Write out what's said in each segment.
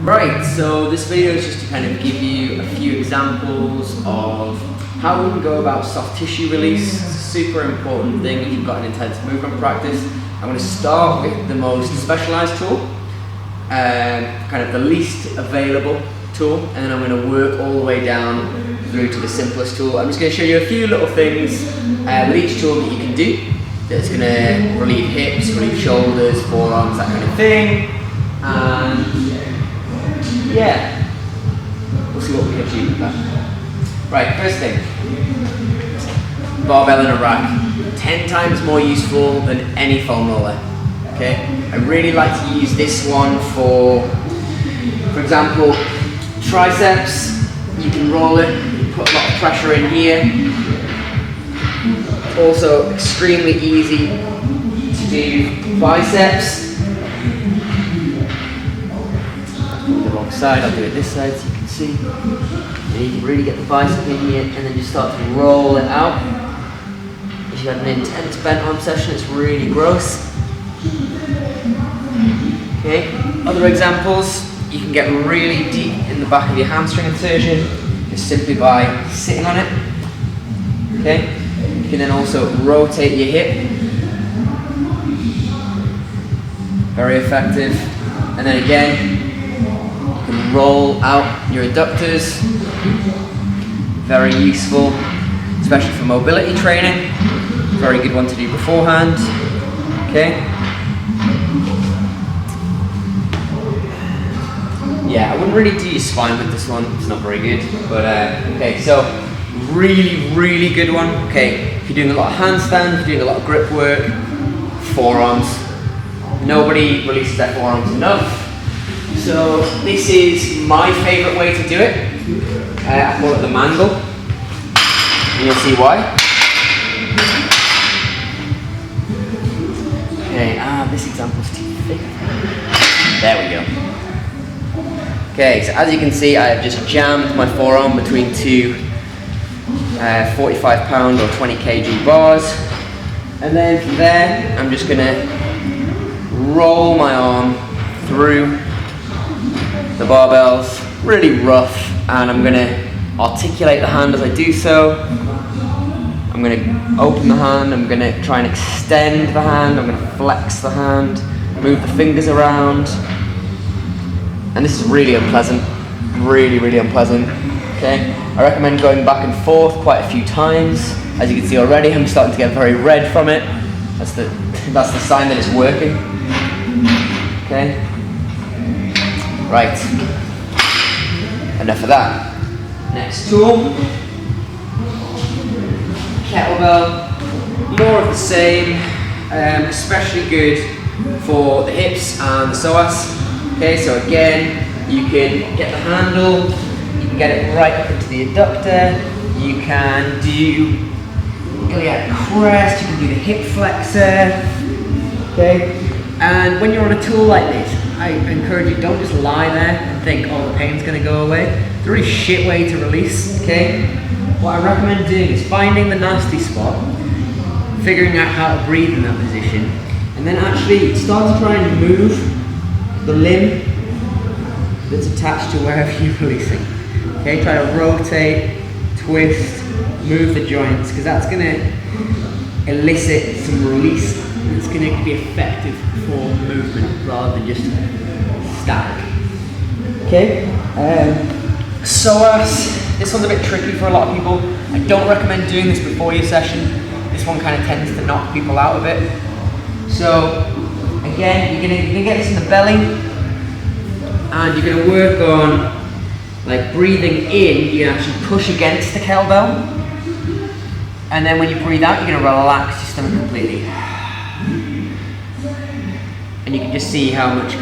Right, so this video is just to kind of give you a few examples of how we can go about soft tissue release. It's a super important thing if you've got an intense movement practice. I'm going to start with the most specialized tool, kind of the least available tool, and then I'm going to work all the way down through to the simplest tool. I'm just going to show you a few little things with each tool that you can do that's going to relieve hips, relieve shoulders, forearms, that kind of thing. And yeah, we'll see what we can achieve with that. Right, first thing, barbell in a rack. 10 times more useful than any foam roller. Okay, I really like to use this one for example, triceps. You can roll it, you put a lot of pressure in here. Also extremely easy to do biceps. The wrong side, I'll do it this side so you can see. And you can really get the bicep in here and then just start to roll it out. If you had an intense bent arm session, it's really gross. Okay, other examples, you can get really deep in the back of your hamstring insertion just simply by sitting on it. Okay, you can then also rotate your hip. Very effective. And then again, you can roll out your adductors. Very useful, especially for mobility training. Very good one to do beforehand. Okay. Yeah, I wouldn't really do your spine with this one. It's not very good. But okay, so really good one. Okay, if you're doing a lot of handstands, if you're doing a lot of grip work, forearms. Nobody releases their forearms enough. So this is my favorite way to do it. I call it the mangle. And you'll see why. Okay, this example's too thick. There we go. Okay, so as you can see, I have just jammed my forearm between two 45 pound or 20 kg bars. And then from there, I'm just gonna roll my arm through the barbells, really rough, and I'm gonna articulate the hand as I do so. I'm going to open the hand, I'm going to try and extend the hand, I'm going to flex the hand, move the fingers around. And this is really unpleasant, really unpleasant. Okay, I recommend going back and forth quite a few times. As you can see already, I'm starting to get very red from it. That's the sign that it's working. Okay, right, enough of that. Next tool. Kettlebell, more of the same, especially good for the hips and the psoas. Okay, so again, you can get the handle, you can get it right up into the adductor, you can do iliac crest, you can do the hip flexor. Okay, and when you're on a tool like this, I encourage you, don't just lie there and think, oh, the pain's going to go away. It's a really shit way to release. Okay. What I recommend doing is finding the nasty spot, figuring out how to breathe in that position, and then actually start to try and move the limb that's attached to wherever you're releasing. Okay, try to rotate, twist, move the joints, because that's going to elicit some release. It's going to be effective for movement rather than just static. Okay, psoas. This one's a bit tricky for a lot of people. I don't recommend doing this before your session. This one kind of tends to knock people out of it. So again, you're gonna get this in the belly, and you're gonna work on like breathing in. You can actually push against the kettlebell, and then when you breathe out, you're gonna relax your stomach completely. And you can just see how much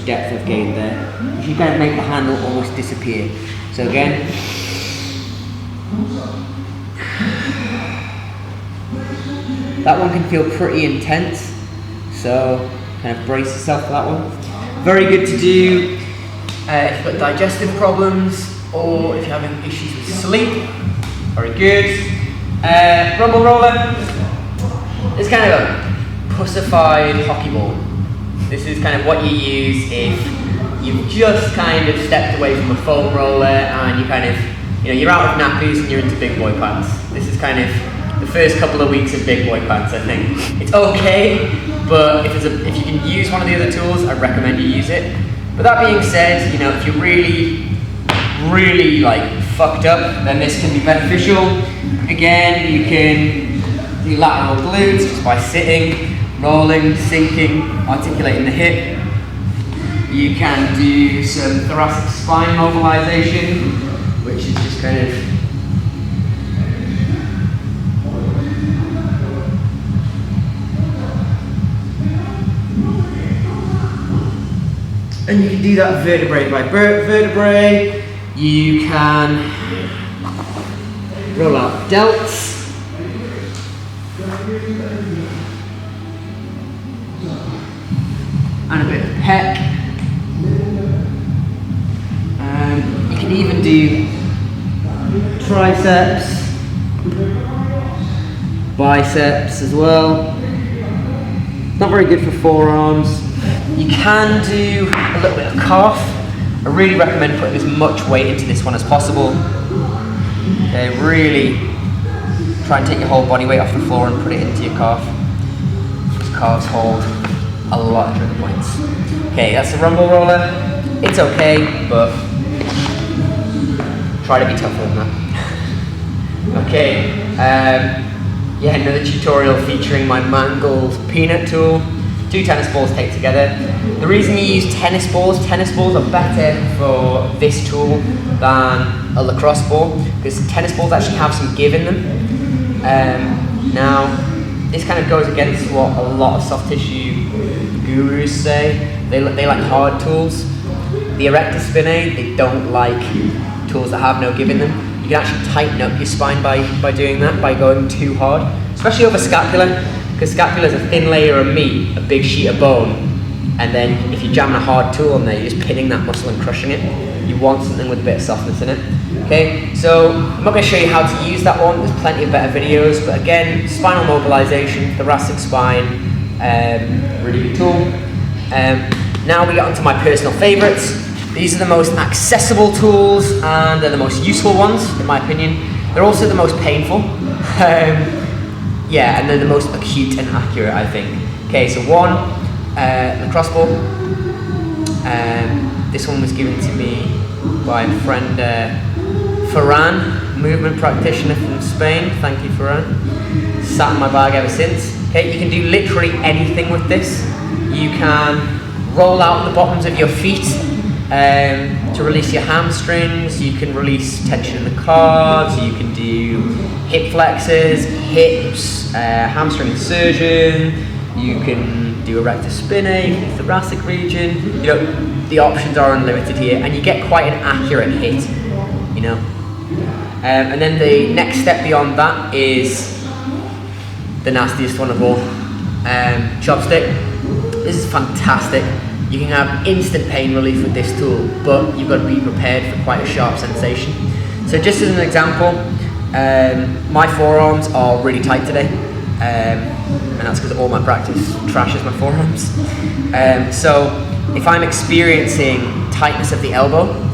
depth I've gained there. You should kind of make the handle almost disappear. So again, that one can feel pretty intense, so kind of brace yourself for that one. Very good to do if you've got digestive problems or if you're having issues with sleep. Very good. Rumble roller is kind of a pussified hockey ball. This is kind of what you use if you've just kind of stepped away from a foam roller and you kind of, you're out of nappies and you're into big boy pants. This is kind of the first couple of weeks of big boy pants, I think. It's okay, but if you can use one of the other tools, I recommend you use it. But that being said, if you're really like fucked up, then this can be beneficial. Again, you can do lateral glutes just by sitting, rolling, sinking, articulating the hip. You can do some thoracic spine mobilization, which is just kind of and you can do that vertebrae by vertebrae. You can roll out delts. And a bit of pec. You can even do triceps, biceps as well. Not very good for forearms. You can do a little bit of calf. I really recommend putting as much weight into this one as possible. Okay, really try and take your whole body weight off the floor and put it into your calf. Because calves hold a lot of trigger points. Okay, that's the rumble roller. It's okay, but try to be tougher than that. Okay, another tutorial featuring my mangled peanut tool. 2 tennis balls taped together. The reason you use tennis balls are better for this tool than a lacrosse ball, because tennis balls actually have some give in them. Now, this kind of goes against what a lot of soft tissue gurus say. They like hard tools. The erector spinae, they don't like tools that have no give in them. You can actually tighten up your spine by doing that, by going too hard, especially over scapula, because scapula is a thin layer of meat, a big sheet of bone, and then if you're jamming a hard tool on there, you're just pinning that muscle and crushing it. You want something with a bit of softness in it. Okay, so I'm not going to show you how to use that one, there's plenty of better videos, but again, spinal mobilization, thoracic spine, really good tool. Now we get onto my personal favorites. These are the most accessible tools and they're the most useful ones, in my opinion. They're also the most painful. And they're the most acute and accurate, I think. Okay, so one, lacrosse ball. This one was given to me by a friend, Ferran, movement practitioner from Spain. Thank you, Ferran. Sat in my bag ever since. Okay, you can do literally anything with this. You can roll out the bottoms of your feet to release your hamstrings. You can release tension in the calves. You can do hip flexors, hips, hamstring insertion. You can do erector spinae, you can do thoracic region. The options are unlimited here, and you get quite an accurate hit. And then the next step beyond that is the nastiest one of all, chopstick. This is fantastic. You can have instant pain relief with this tool, but you've got to be prepared for quite a sharp sensation. So just as an example, my forearms are really tight today, and that's because all my practice trashes my forearms. So if I'm experiencing tightness of the elbow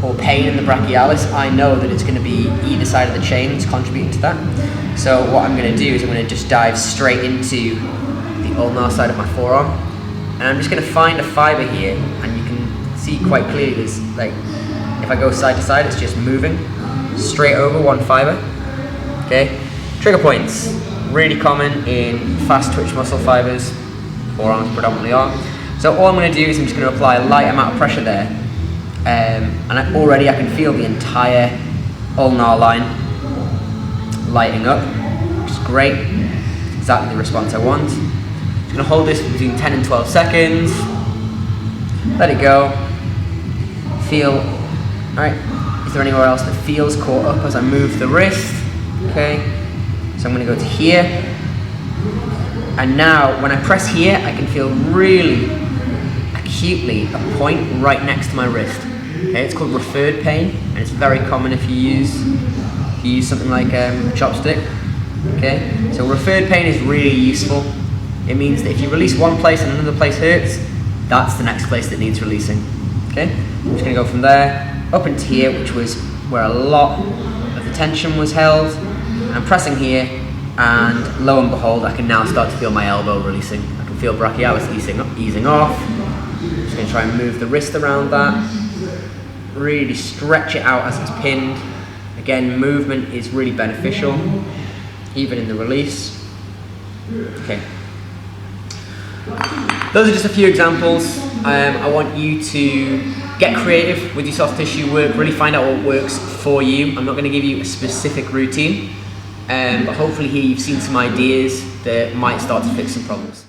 or pain in the brachialis, I know that it's going to be either side of the chain that's contributing to that. So what I'm going to do is I'm going to just dive straight into the ulnar side of my forearm. And I'm just going to find a fibre here, and you can see quite clearly there's, like, if I go side to side, it's just moving straight over one fibre. Okay, trigger points, really common in fast twitch muscle fibres, forearms predominantly are. So all I'm going to do is I'm just going to apply a light amount of pressure there, and already I can feel the entire ulnar line lighting up, which is great, exactly the response I want. I'm going to hold this for between 10 and 12 seconds, let it go, feel, alright, is there anywhere else that feels caught up as I move the wrist? Okay, so I'm going to go to here, and now when I press here I can feel really acutely a point right next to my wrist. Okay, it's called referred pain, and it's very common if you use something like a chopstick. Okay, so referred pain is really useful. It means that if you release one place and another place hurts, that's the next place that needs releasing. Okay, I'm just going to go from there up into here, which was where a lot of the tension was held. I'm pressing here, and lo and behold, I can now start to feel my elbow releasing. I can feel brachialis easing off. I'm just going to try and move the wrist around that. Really stretch it out as it's pinned. Again, movement is really beneficial, even in the release. Okay. Those are just a few examples. I want you to get creative with your soft tissue work, really find out what works for you. I'm not going to give you a specific routine, but hopefully here you've seen some ideas that might start to fix some problems.